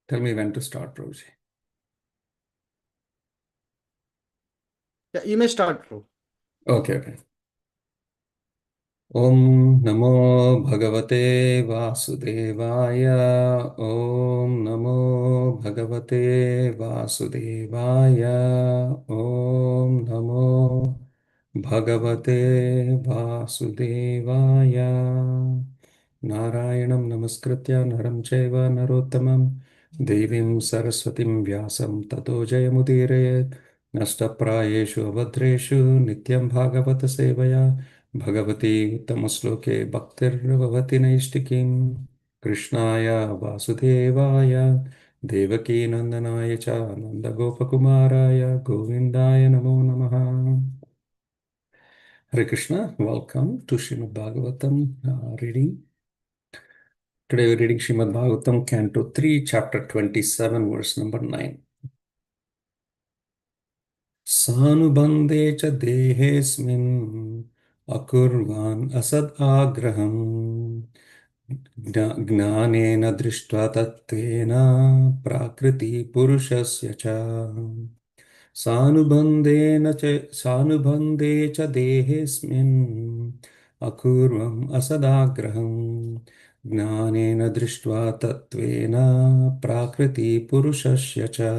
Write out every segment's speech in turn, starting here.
Tell me when to start, Prabhuji. Yeah, you may start, bro. Okay. Om Namo Bhagavate Vasudevaya. Om Namo Bhagavate Vasudevaya. Om Namo Bhagavate Vasudevaya. Narayanam Namaskritya Naram Chaiva Narottamam Devim Saraswatim Vyasam Tato Jayamudire Nashtaprayeshu Avadreshu Nityam Bhagavata Sevaya Bhagavati Uttamasloke Bhaktir Naishtikim Krishnaya Vasudevaya Devaki Nandanaya Cha Nanda Gopakumaraya Govindaya Namo Namaha. Hare Krishna, welcome to Srimad Bhagavatam reading. Today we're reading Srimad Bhagavatam, Canto 3, Chapter 27, verse number 9. Sanubandhe cha dehesmin akurvan asad agraham gnanena drishtva tattvena prakriti purushasya cha. Sanubandhe cha dehesmin akurvam asadagraham gnanena drishtva tattvena prakriti purushasya cha.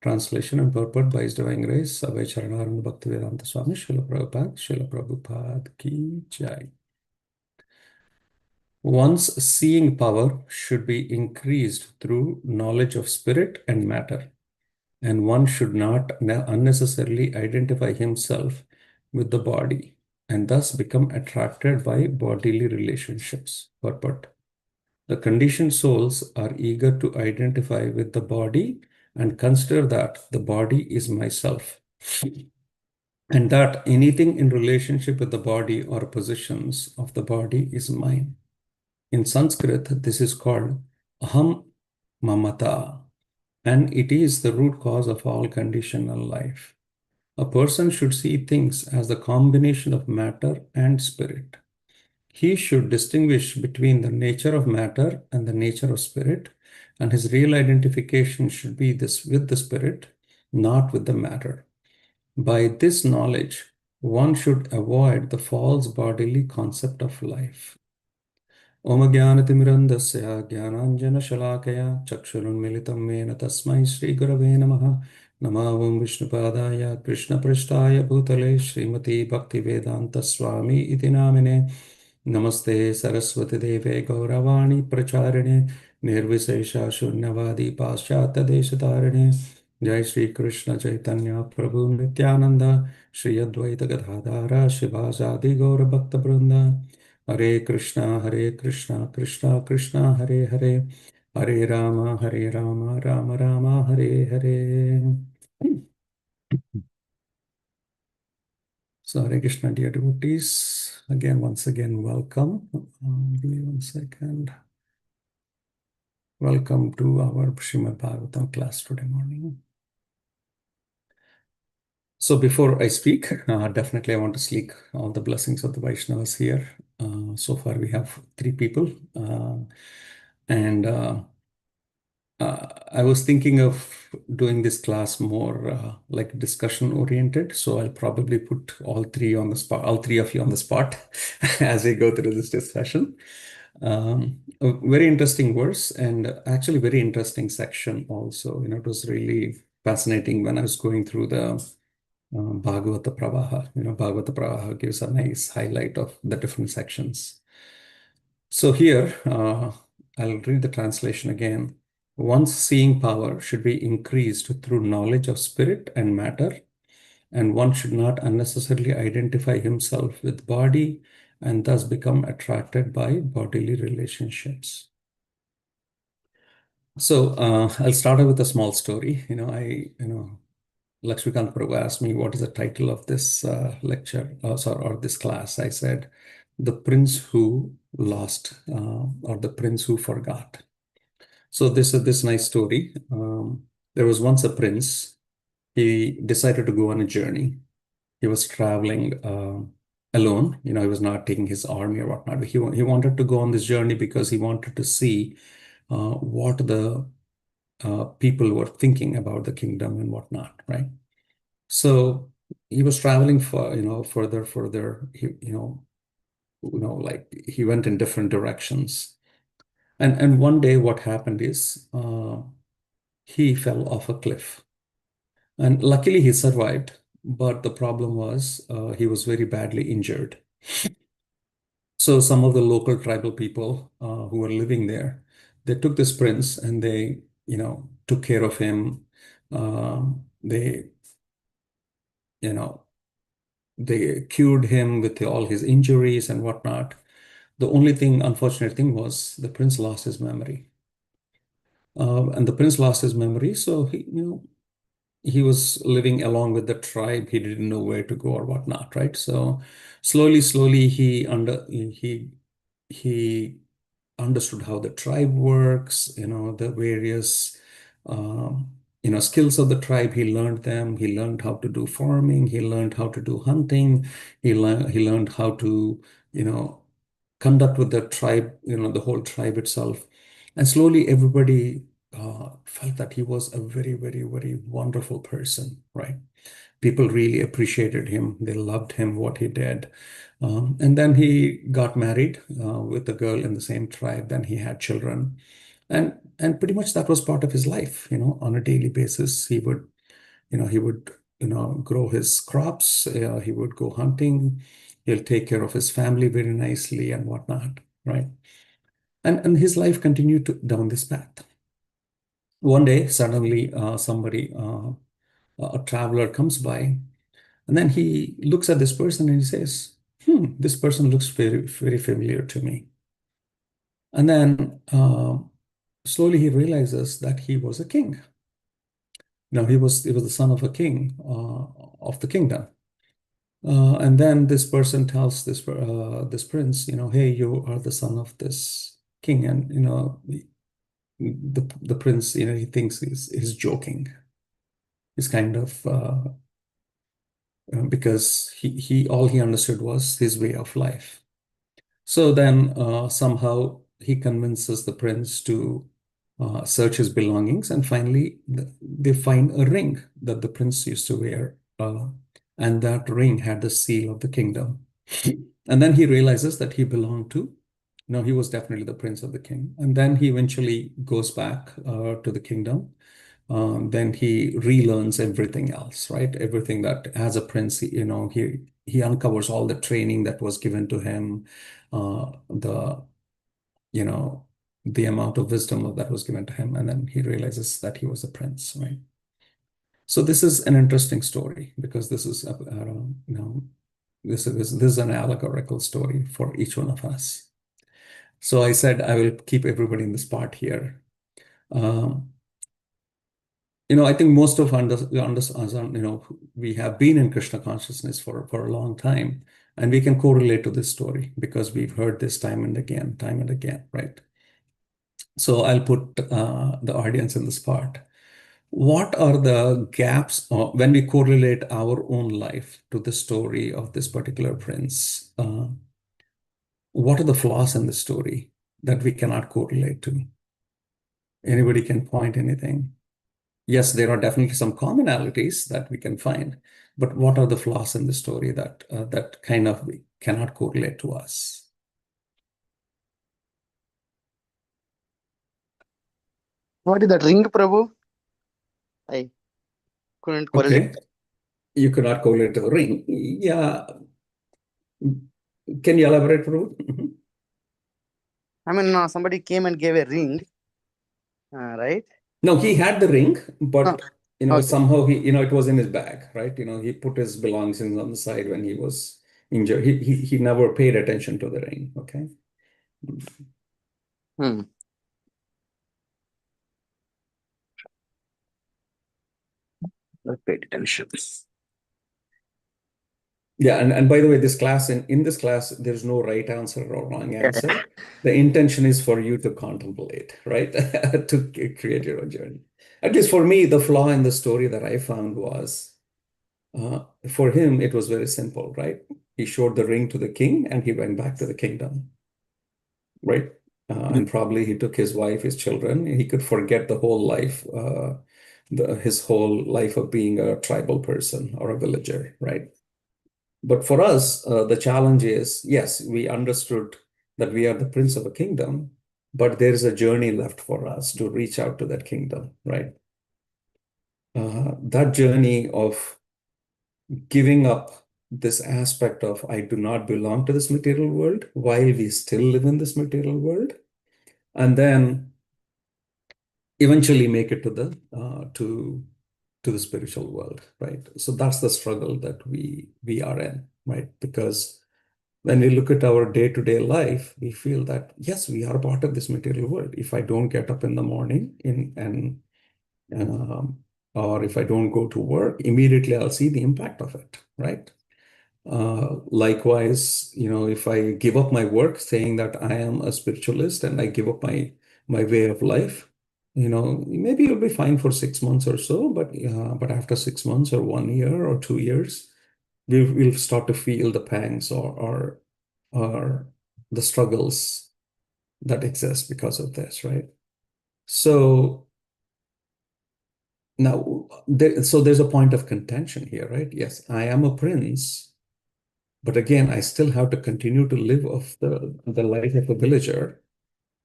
Translation and purport by His Divine Grace, Abhay Charanaranda Bhaktivedanta Swami, Srila Prabhupada Ki Jai. One's seeing power should be increased through knowledge of spirit and matter, and one should not unnecessarily identify himself with the body and thus become attracted by bodily relationships. Purport. The conditioned souls are eager to identify with the body and consider that the body is myself, and that anything in relationship with the body or positions of the body is mine. In Sanskrit, this is called aham mamata, and it is the root cause of all conditional life. A person should see things as the combination of matter and spirit. He should distinguish between the nature of matter and the nature of spirit, and his real identification should be this with the spirit, not with the matter. By this knowledge, one should avoid the false bodily concept of life. Om Jnanatimirandasya Jnananjana Shalakaya Chakshurunmilitam Mena Tasmai Shri Gurave Namaha Namavam Vishnupadaya Krishna Prishtaya Bhutale Srimati Bhaktivedanta Swami Iti Namine Namaste Saraswati Deve Gauravani Pracharine Nirvisesha Shunyavadi Paschata Deshatarine Jai Shri Krishna Chaitanya Prabhu Nityananda Shri Advaita Gadadhara Shivasadi Gaura Bhakta Brunda Hare Krishna Krishna Krishna Hare Hare Hare Rama Rama Rama Hare Hare. So Hare Krishna, dear devotees, once again, welcome. Give me 1 second. Welcome to our Srimad Bhagavatam class today morning. So before I speak, definitely I want to seek all the blessings of the Vaishnavas here. So far we have 3 people. I was thinking of doing this class more like discussion oriented. So I'll probably put all 3 on the spot, all 3 of you on the spot as we go through this discussion. A very interesting verse and actually very interesting section also. It was really fascinating when I was going through the Bhagavata Pravaha. Bhagavata Pravaha gives a nice highlight of the different sections. So here, I'll read the translation again. One's seeing power should be increased through knowledge of spirit and matter, and one should not unnecessarily identify himself with body and thus become attracted by bodily relationships. So I'll start out with a small story. Lakshmikant Prabhu asked me, what is the title of this lecture, or this class? I said, The Prince Who Lost, or The Prince Who Forgot. So this is this nice story. There was once a prince. He decided to go on a journey. He was traveling alone. He was not taking his army or whatnot. He wanted to go on this journey because he wanted to see what the people were thinking about the kingdom and whatnot, right? So he was traveling for, further. Like he went in different directions. And one day what happened is he fell off a cliff. And luckily he survived, but the problem was he was very badly injured. So some of the local tribal people who were living there, they took this prince and they, took care of him. They, you know, they cured him with all his injuries and whatnot. The only thing, unfortunate thing was the prince lost his memory. And the prince lost his memory, so he was living along with the tribe. He didn't know where to go or whatnot, right? So slowly he understood how the tribe works, the various skills of the tribe. He learned them. He learned how to do farming. He learned how to do hunting. He learned how to, conduct with the tribe, the whole tribe itself. And slowly everybody felt that he was a very, very, very wonderful person, right? People really appreciated him. They loved him, what he did. And then he got married with a girl in the same tribe. Then he had children. And pretty much that was part of his life, on a daily basis. He would grow his crops. He would go hunting. He'll take care of his family very nicely and whatnot, right? And his life continued down this path. One day, suddenly, a traveler comes by, and then he looks at this person and he says, this person looks very, very familiar to me. And then slowly he realizes that he was a king. Now he was the son of a king of the kingdom. And then this person tells this prince, hey, you are the son of this king, and the prince, he thinks he's joking. He's kind of because he all he understood was his way of life. So then somehow he convinces the prince to search his belongings, and finally they find a ring that the prince used to wear, and that ring had the seal of the kingdom. And then he realizes that he belonged to, no, he was definitely the prince of the king. And then he eventually goes back to the kingdom. Then he relearns everything else, right? Everything that as a prince, he uncovers all the training that was given to him, the you know the amount of wisdom that was given to him, and then he realizes that he was a prince, right? So this is an interesting story because this is this is an allegorical story for each one of us. So I said I will keep everybody in this part here. Um, I think most of us, we have been in Krishna consciousness for a long time, and we can correlate to this story because we've heard this time and again, right? So I'll put the audience in this part. What are the gaps when we correlate our own life to the story of this particular prince? What are the flaws in the story that we cannot correlate to? Anybody can point anything? Yes, there are definitely some commonalities that we can find, but what are the flaws in the story that kind of we cannot correlate to us? What is that ring, Prabhu? I couldn't correlate. Okay, you cannot correlate to the ring. Yeah, can you elaborate, Prabhu? I mean, somebody came and gave a ring, right? No, he had the ring, Oh, but okay. somehow it was in his bag, right? He put his belongings on the side when he was injured. He never paid attention to the ring. Okay. Hmm. I paid attention. Yeah, and by the way, this class in this class, there's no right answer or wrong Yeah. answer. The intention is for you to contemplate, right? To create your own journey. At least for me, the flaw in the story that I found was for him, it was very simple, right? He showed the ring to the king and he went back to the kingdom, right? and probably he took his wife, his children. He could forget the whole life, his whole life of being a tribal person or a villager, right? But for us, the challenge is, yes, we understood that we are the prince of a kingdom, but there is a journey left for us to reach out to that kingdom, right? That journey of giving up this aspect of I do not belong to this material world while we still live in this material world, and then eventually make it to the spiritual world, right? So that's the struggle that we are in, right? Because when we look at our day-to-day life, we feel that yes, we are part of this material world. If I don't get up in the morning um, or if I don't go to work, immediately I'll see the impact of it, right? Likewise, if I give up my work saying that I am a spiritualist and I give up my way of life, maybe it'll be fine for 6 months or so, but after 6 months or 1 year or 2 years, we'll start to feel the pangs or the struggles that exist because of this, right? So now, so there's a point of contention here, right? Yes, I am a prince. But again, I still have to continue to live of the life of a villager.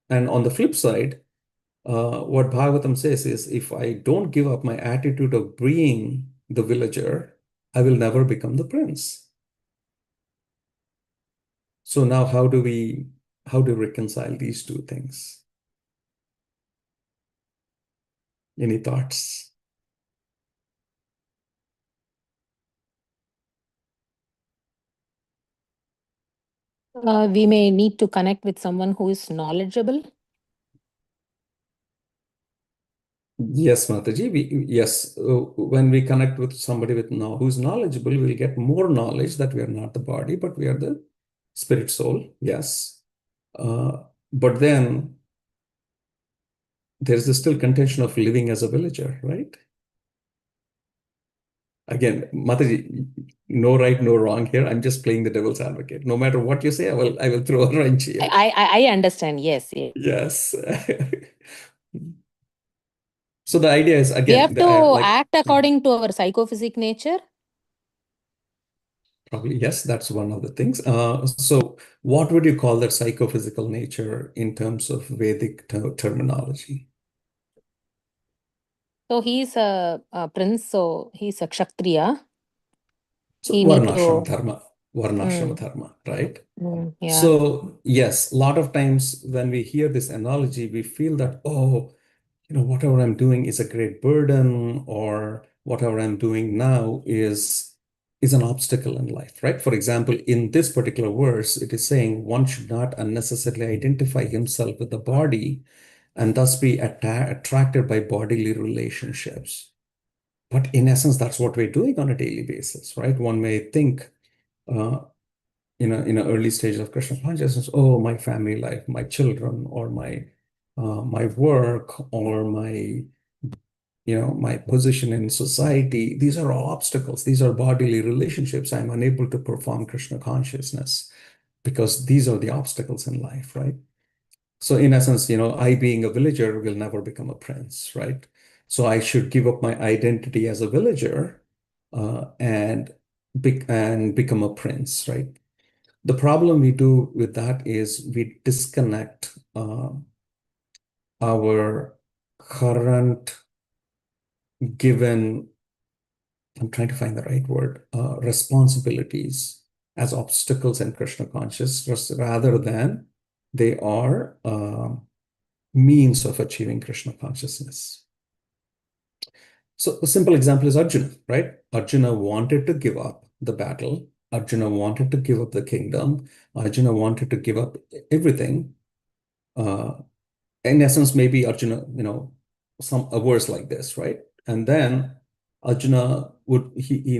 And on the flip side, what Bhagavatam says is if I don't give up my attitude of being the villager, I will never become the prince. So now how do we reconcile these two things? Any thoughts? We may need to connect with someone who is knowledgeable. Yes, Mataji. Yes, when we connect with somebody who's knowledgeable, we'll get more knowledge that we are not the body, but we are the spirit soul. Yes. But then there's still contention of living as a villager, right? Again, Mataji, no right, no wrong here. I'm just playing the devil's advocate. No matter what you say, I will throw a wrench here. I understand. Yes. Yes. So the idea is, We again, have to act according to our psychophysic nature. Probably, yes, that's one of the things. So what would you call that psychophysical nature in terms of Vedic terminology? So he's a prince, so he's a kshatriya. So He need to varnashrama dharma, right? yeah. So yes, a lot of times when we hear this analogy, we feel that, oh, whatever I'm doing is a great burden, or whatever I'm doing now is an obstacle in life, right? For example, in this particular verse, it is saying one should not unnecessarily identify himself with the body and thus be attracted by bodily relationships. But in essence, that's what we're doing on a daily basis, right? One may think, in an early stage of Krishna consciousness, oh, my family life, my children, or my work, or my position in society, these are all obstacles. These are bodily relationships. I'm unable to perform Krishna consciousness because these are the obstacles in life, right? So in essence, I being a villager will never become a prince, right? So I should give up my identity as a villager and become a prince, right? The problem we do with that is we disconnect our current given, I'm trying to find the right word, responsibilities as obstacles in Krishna consciousness rather than they are means of achieving Krishna consciousness. So a simple example is Arjuna, right? Arjuna wanted to give up the battle. Arjuna wanted to give up the kingdom. Arjuna wanted to give up everything. In essence, maybe Arjuna, a verse like this, right? And then Arjuna he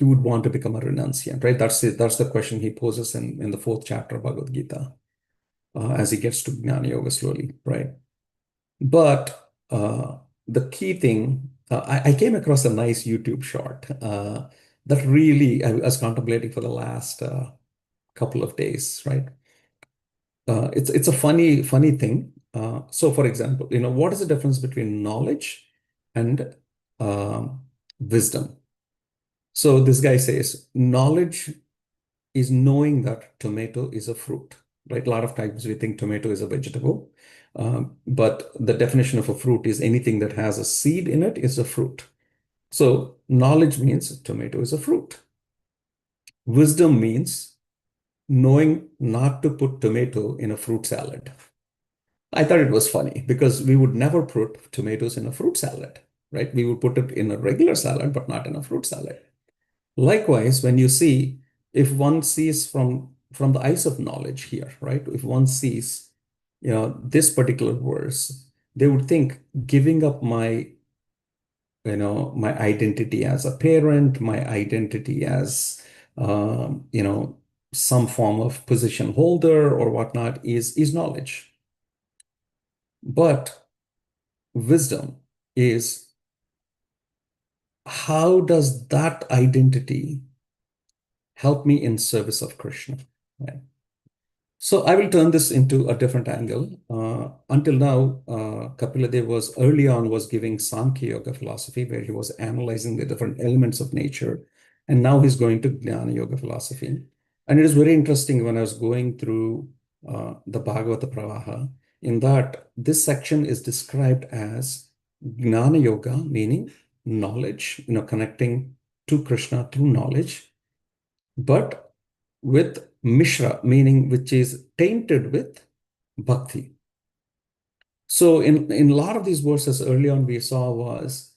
would want to become a renunciant, right? That's it. That's the question he poses in the fourth chapter of Bhagavad Gita, as he gets to Jnana Yoga slowly, right? But the key thing, I came across a nice YouTube short that really I was contemplating for the last couple of days, right? it's a funny thing. So, for example, what is the difference between knowledge and wisdom? So this guy says knowledge is knowing that tomato is a fruit, right? A lot of times we think tomato is a vegetable, but the definition of a fruit is anything that has a seed in it is a fruit. So knowledge means tomato is a fruit. Wisdom means knowing not to put tomato in a fruit salad. I thought it was funny because we would never put tomatoes in a fruit salad, right? We would put it in a regular salad, but not in a fruit salad. Likewise, when you see, if one sees from the eyes of knowledge here, right? If one sees, this particular verse, they would think giving up my identity as a parent, my identity as, some form of position holder or whatnot is knowledge. But wisdom is how does that identity help me in service of Krishna, right? So I will turn this into a different angle. Until now, Kapila Dev early on was giving Samkhya Yoga philosophy, where he was analyzing the different elements of nature. And now he's going to Jnana Yoga philosophy. And it is very interesting when I was going through the Bhagavata Pravaha, in that this section is described as Jnana Yoga, meaning knowledge, connecting to Krishna through knowledge, but with Mishra, meaning which is tainted with bhakti. So in a lot of these verses early on we saw was,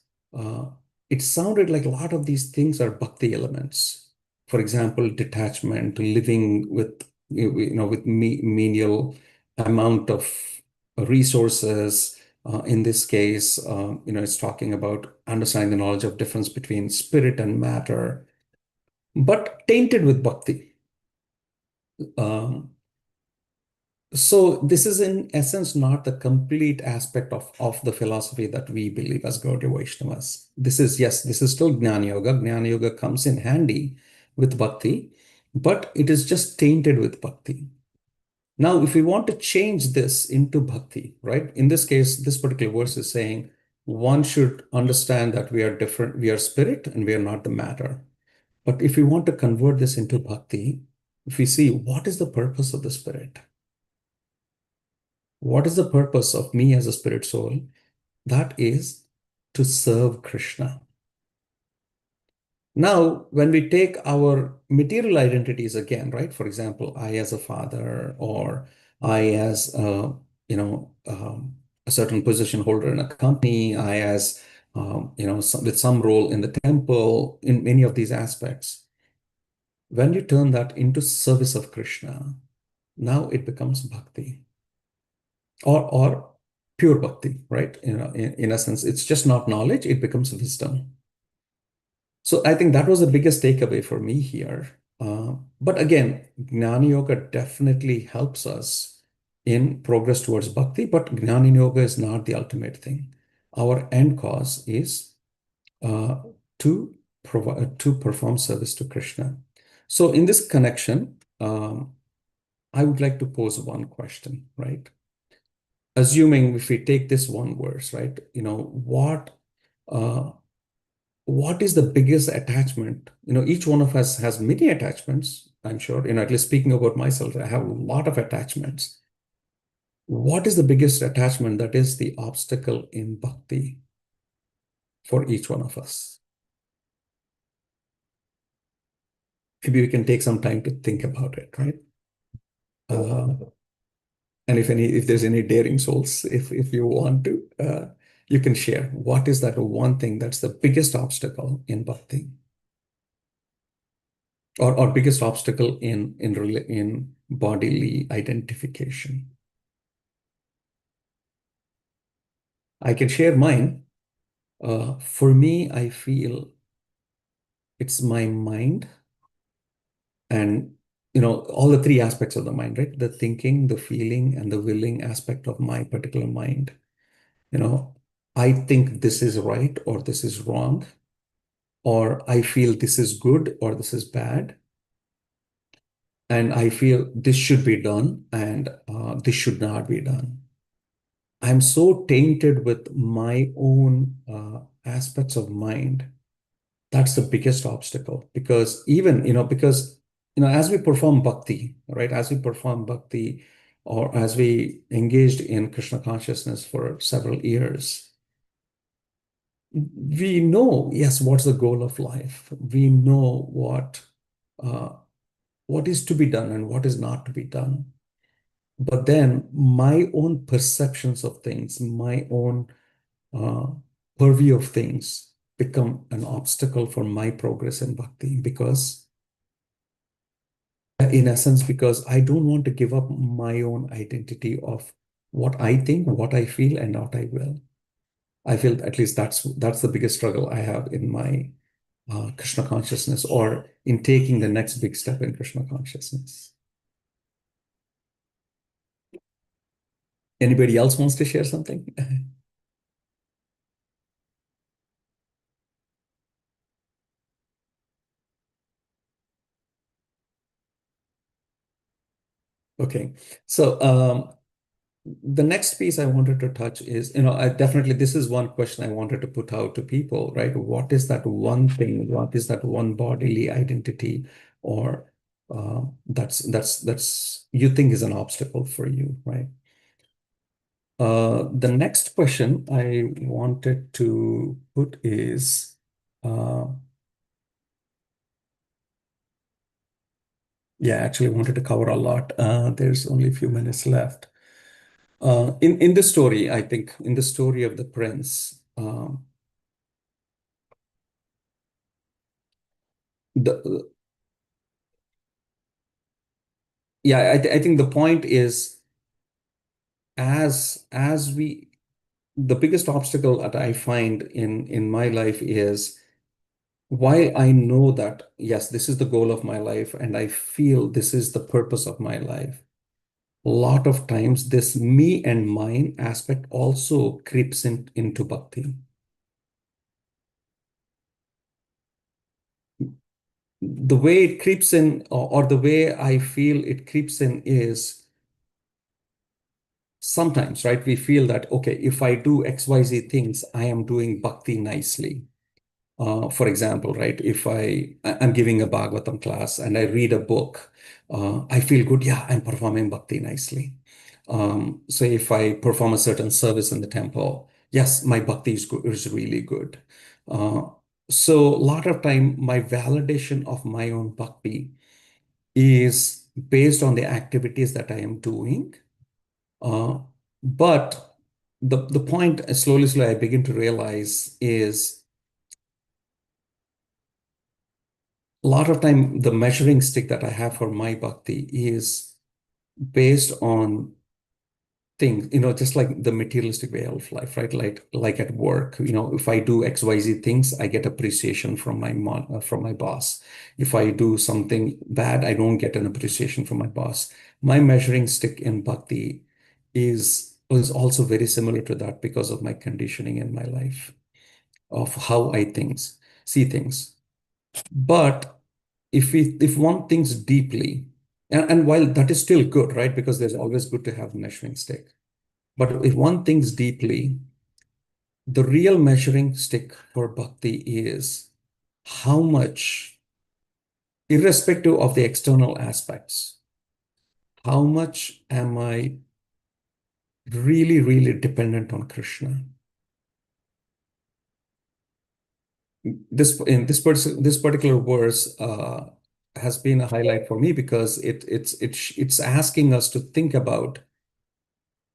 it sounded like a lot of these things are bhakti elements. For example, detachment, living with, with menial amount of resources. In this case, it's talking about understanding the knowledge of difference between spirit and matter, but tainted with bhakti. So this is in essence not the complete aspect of the philosophy that we believe as Gaudiya Vaishnavas. This is still Jnana Yoga. Jnana Yoga comes in handy with bhakti, but it is just tainted with bhakti. Now, if we want to change this into bhakti, right? In this case, this particular verse is saying one should understand that we are different, we are spirit and we are not the matter. But if we want to convert this into bhakti, if we see what is the purpose of the spirit, what is the purpose of me as a spirit soul, that is to serve Krishna. Now, when we take our material identities again, right? For example, I as a father, or I as a certain position holder in a company, I as with some role in the temple, in many of these aspects. When you turn that into service of Krishna, now it becomes bhakti, or pure bhakti, right? In a sense, it's just not knowledge, it becomes wisdom. So I think that was the biggest takeaway for me here. But again, Jnana Yoga definitely helps us in progress towards bhakti, but Jnana Yoga is not the ultimate thing. Our end cause is to perform service to Krishna. So in this connection, I would like to pose one question, right? Assuming if we take this one verse, right, what is the biggest attachment? Each one of us has many attachments, I'm sure. At least speaking about myself, I have a lot of attachments. What is the biggest attachment that is the obstacle in bhakti for each one of us? Maybe we can take some time to think about it, right? And if there's any daring souls, if you want to, you can share. What is that one thing that's the biggest obstacle in bhakti? Or biggest obstacle in bodily identification? I can share mine. For me, I feel it's my mind and all the three aspects of the mind, right? The thinking, the feeling, and the willing aspect of my particular mind. I think this is right or this is wrong, or I feel this is good or this is bad, and I feel this should be done, and this should not be done. I'm so tainted with my own aspects of mind. That's the biggest obstacle, because even, as we perform bhakti, right? As we perform bhakti, or as we engaged in Krishna consciousness for several years, we know, yes, what's the goal of life. We know what is to be done and what is not to be done. But then my own perceptions of things, my own uh, purview of things become an obstacle for my progress in bhakti, because in essence, because I don't want to give up my own identity of what I think, what I feel, and what I will. I feel at least that's the biggest struggle I have in my Krishna consciousness, or in taking the next big step in Krishna consciousness. Anybody else wants to share something? Okay, so the next piece I wanted to touch is, I definitely, this is one question I wanted to put out to people, right? What is that one thing? What is that one bodily identity, or that's you think is an obstacle for you, right? The next question I wanted to put is, yeah, actually I wanted to cover a lot. There's only a few minutes left. In the story, I think, in the story of the prince, the yeah, I think the point is, as we the biggest obstacle that I find in my life is, while I know that yes, this is the goal of my life, and I feel this is the purpose of my life, a lot of times this me and mine aspect also creeps into bhakti. The way it creeps in, or the way I feel it creeps in, is sometimes, right, we feel that, okay, if I do XYZ things, I am doing bhakti nicely. For example, right, if I'm giving a Bhagavatam class and I read a book, I feel good. Yeah, I'm performing bhakti nicely. So if I perform a certain service in the temple, yes, my bhakti is really good. Uh, so a lot of time, my validation of my own bhakti is based on the activities that I am doing. Uh, but the point, slowly I begin to realize, is a lot of time the measuring stick that I have for my bhakti is based on things, just like the materialistic way of life, right? Like at work, if I do XYZ things, I get appreciation from from my boss. If I do something bad, I don't get an appreciation from my boss. My measuring stick in bhakti is also very similar to that, because of my conditioning in my life, of how I see things. But if one thinks deeply, and while that is still good, right? Because there's always good to have measuring stick. But if one thinks deeply, the real measuring stick for bhakti is how much, irrespective of the external aspects, how much am I really, really dependent on Krishna? This particular verse has been a highlight for me, because it's asking us to think about,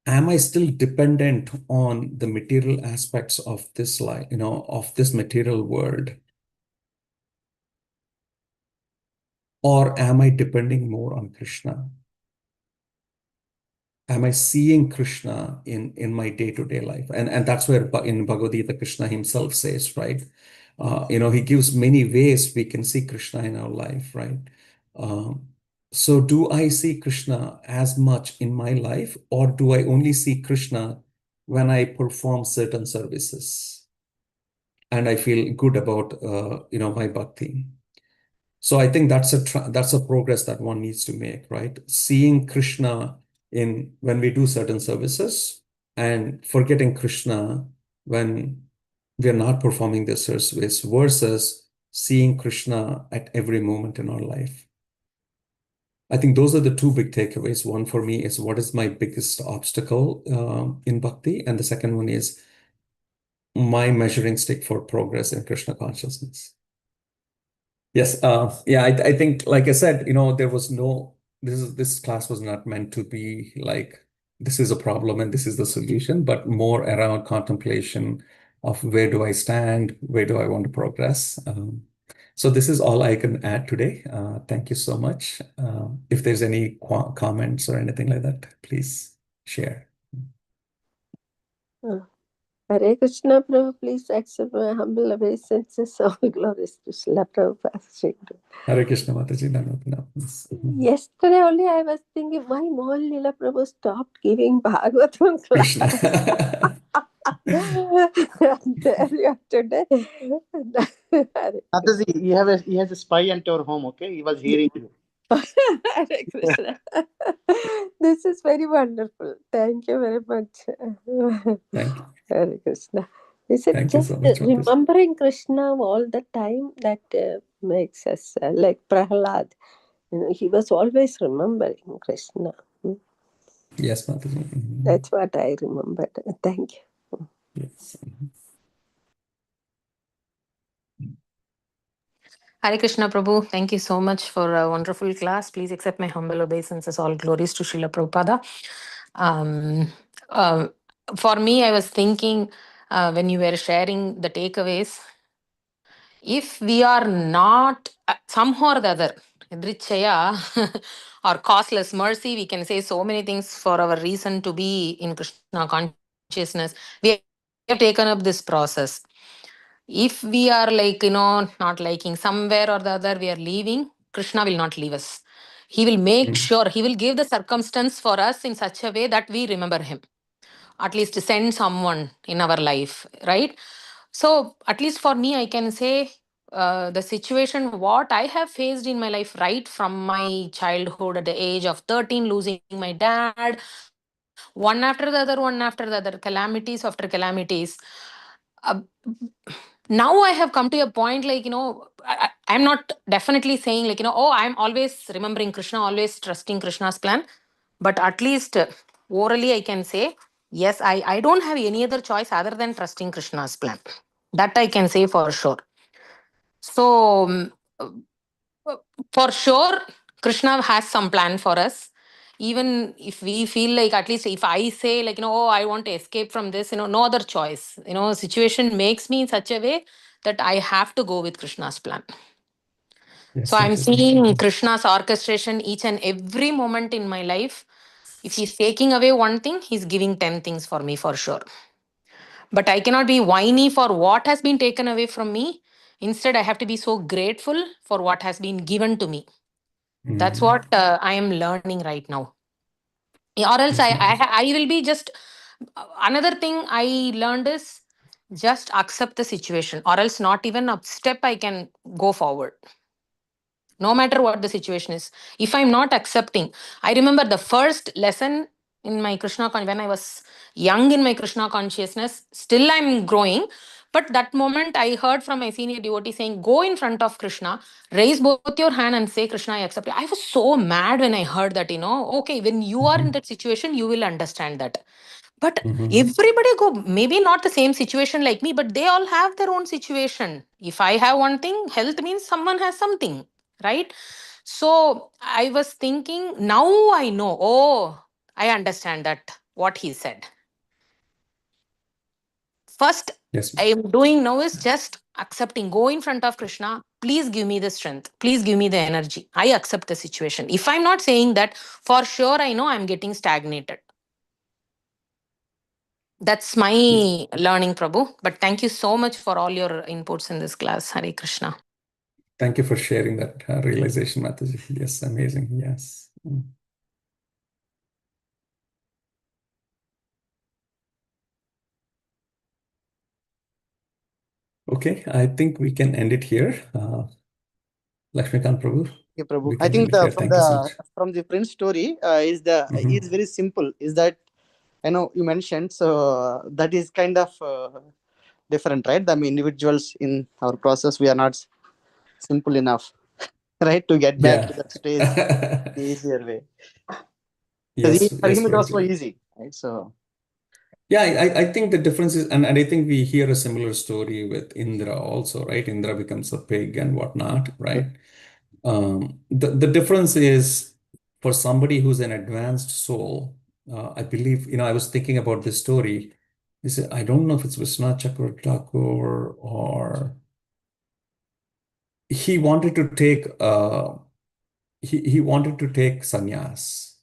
am I still dependent on the material aspects of this life, of this material world? Or am I depending more on Krishna? Am I seeing Krishna in my day-to-day life? And that's where in Bhagavad Gita, Krishna himself says, right? He gives many ways we can see Krishna in our life, right? Um, so do I see Krishna as much in my life, or do I only see Krishna when I perform certain services and I feel good about my bhakti? So I think that's a progress that one needs to make, right? Seeing Krishna when we do certain services and forgetting Krishna when we are not performing the service versus seeing Krishna at every moment in our life. I think those are the two big takeaways. One for me is what is my biggest obstacle in bhakti, and the second one is my measuring stick for progress in Krishna consciousness. Yes, yeah, I think, like I said, there was this class was not meant to be like, this is a problem and this is the solution, but more around contemplation of where do I stand, where do I want to progress. So this is all I can add today. Thank you so much. If there's any comments or anything like that, please share. Hare Krishna, Prabhu, please accept my humble obeisances. All glories to Srila Prabhupada. Hare Krishna, Mataji. Yesterday only I was thinking, why Mohan Lila Prabhu stopped giving Bhagavatam class? Krishna. And there you are today. Mataji, he has a spy at your home, okay? He was hearing you. Hare Krishna. This is very wonderful. Thank you very much. Thank you. Hare Krishna. Is it Thank you just so much, Mataji. remembering Krishna all the time that makes us like Prahlad? He was always remembering Krishna. Yes, Mataji. That's what I remembered. Thank you. Yes. Hare Krishna Prabhu, thank you so much for a wonderful class. Please accept my humble obeisances. All glories to Srila Prabhupada. Um, uh, for me, I was thinking when you were sharing the takeaways, if we are not somehow or the other, Drichaya or causeless mercy, we can say so many things for our reason to be in Krishna consciousness. We have taken up this process. If we are like, not liking somewhere or the other, we are leaving, Krishna will not leave us. He will make sure, he will give the circumstance for us in such a way that we remember him. At least send someone in our life, right? So, at least for me, I can say the situation what I have faced in my life right from my childhood at the age of 13, losing my dad, one after the other, calamities after calamities. Uh, Now I have come to a point like, I'm not definitely saying like, oh, I'm always remembering Krishna, always trusting Krishna's plan. But at least orally, I can say, yes, I don't have any other choice other than trusting Krishna's plan. That I can say for sure. So, for sure, Krishna has some plan for us. Even if we feel like, at least if I say like, oh, I want to escape from this, no other choice. Situation makes me in such a way that I have to go with Krishna's plan. Yes, So I'm Mataji. seeing Krishna's orchestration each and every moment in my life. If he's taking away one thing, he's giving 10 things for me for sure. But I cannot be whiny for what has been taken away from me. Instead, I have to be so grateful for what has been given to me. That's what I am learning right now. Or else Yes, I will be just another thing I learned is just accept the situation, or else not even a step I can go forward. No matter what the situation is, if I'm not accepting, I remember the first lesson in my when I was young in my Krishna consciousness, still I'm growing, but that moment I heard from my senior devotee saying, go in front of Krishna, raise both your hand and say, Krishna, I accept it. I was so mad when I heard that, okay, when you are in that situation, you will understand that. But everybody go, maybe not the same situation like me, but they all have their own situation. If I have one thing, health means someone has something, right? So I was thinking, now I know, oh, I understand that what he said. First, Yes. I am doing now is just accepting, go in front of Krishna, please give me the strength, please give me the energy. I accept the situation. If I'm not saying that, for sure, I know I'm getting stagnated. That's my learning, Prabhu. But thank you so much for all your inputs in this class. Hare Krishna. Thank you for sharing that realization, Mataji. Yes, amazing. Yes. Okay, I think we can end it here. Lakshmikant Prabhu, Yeah, Prabhu. we I think continue here. Thank you so much. from the prince story Mhm. is very simple. Is that I know you mentioned, so that is kind of different, right? I mean, individuals in our process, we are not simple enough, right, to get back to that stage Yeah. the easier way. Yes, For yes, him, it was so Prabhuji. easy, right? So Yeah, I think the difference is, and I think we hear a similar story with Indra also, right? Indra becomes a pig and whatnot, right? The difference is for somebody who's an advanced soul, I believe, I was thinking about this story. I don't know if it's Vishwanath Chakravarti Thakur or he wanted to take he wanted to take sannyas.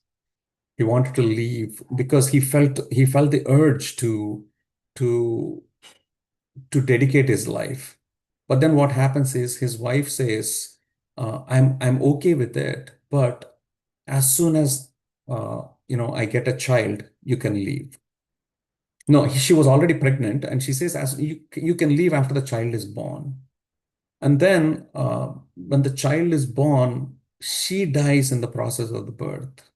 He wanted to leave because he felt the urge to to dedicate his life. But then what happens is his wife says, I'm okay with it, but as soon as I get a child, you can leave. No, she was already pregnant, and she says, as you can leave after the child is born. And then when the child is born, she dies in the process of the birth.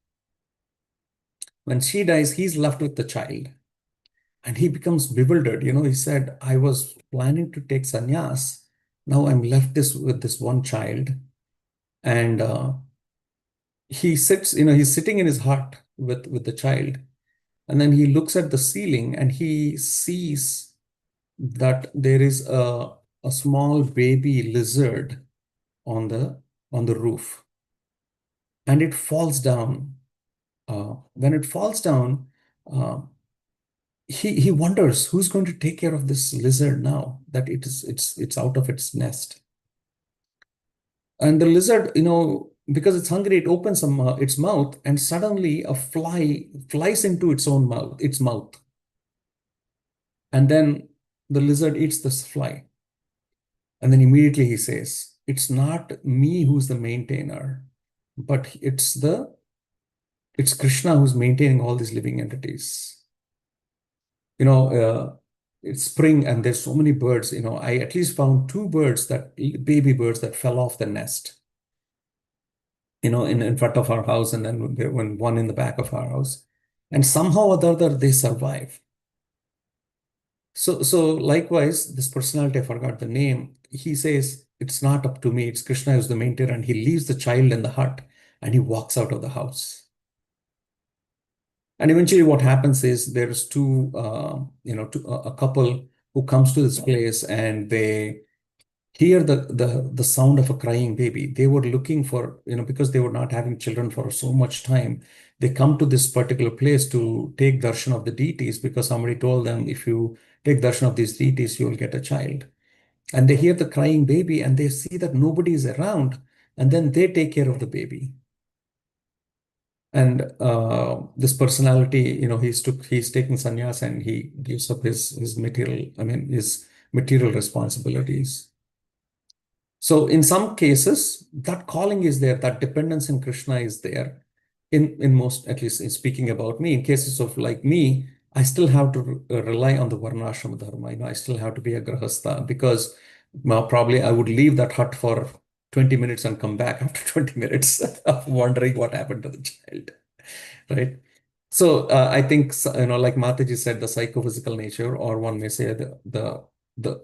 When she dies, he's left with the child. And he becomes bewildered. He said, I was planning to take sannyas. Now I'm left with this one child. And he sits, he's sitting in his hut with the child. And then he looks at the ceiling and he sees that there is a small baby lizard on the roof. And it falls down. When it falls down, uh, he wonders who's going to take care of this lizard now that it's out of its nest. And the lizard, because it's hungry, it opens its mouth, and suddenly a fly flies into its mouth, and then the lizard eats this fly. And then immediately he says, "It's not me who's the maintainer, but it's Krishna who's maintaining all these living entities." It's spring and there's so many birds. I at least found two baby birds that fell off the nest, in front of our house, and then one in the back of our house. And somehow or the other, they survive. So likewise, this personality, I forgot the name, he says, it's not up to me, it's Krishna who's the maintainer, and he leaves the child in the hut and he walks out of the house. And eventually what happens is there's a couple who comes to this place and they hear the sound of a crying baby. They were looking for, because they were not having children for so much time, they come to this particular place to take darshan of the deities because somebody told them, if you take darshan of these deities, you will get a child. And they hear the crying baby and they see that nobody is around, and then they take care of the baby. And this personality, he's taking sannyas and he gives up his material responsibilities. So in some cases, that calling is there, that dependence in Krishna is there. In most, at least in speaking about me, in cases of like me, I still have to rely on the varnashrama dharma. I still have to be a grahastha because probably I would leave that hut for 20 minutes and come back after 20 minutes of wondering what happened to the child, right? So I think, like Mataji said, the psychophysical nature, or one may say the the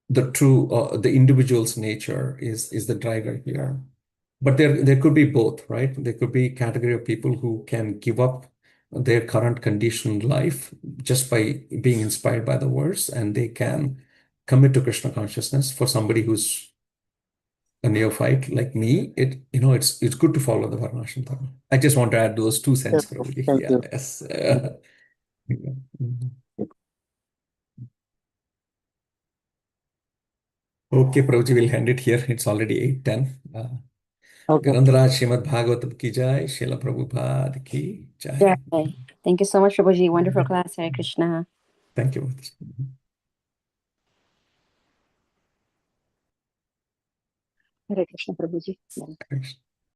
the individual's nature is the driver here. But there could be both, right? There could be a category of people who can give up their current conditioned life just by being inspired by the verse, and they can commit to Krishna consciousness. For somebody who's a neophyte like me, it's good to follow the Varnashram Dharma. I just want to add those 2 cents, Prabhuji. thank Yeah, you. yes. Mhm. Okay, Prabhuji, we'll end it here. It's already 8:10. Okay. Grandaraj Srimad Bhagavatam ki jai, Srila Prabhupada ki jai. Jai. Thank you so much, Prabhuji. Wonderful class. Hare Krishna. Thank you. Hare Krishna, Prabhuji. Thanks.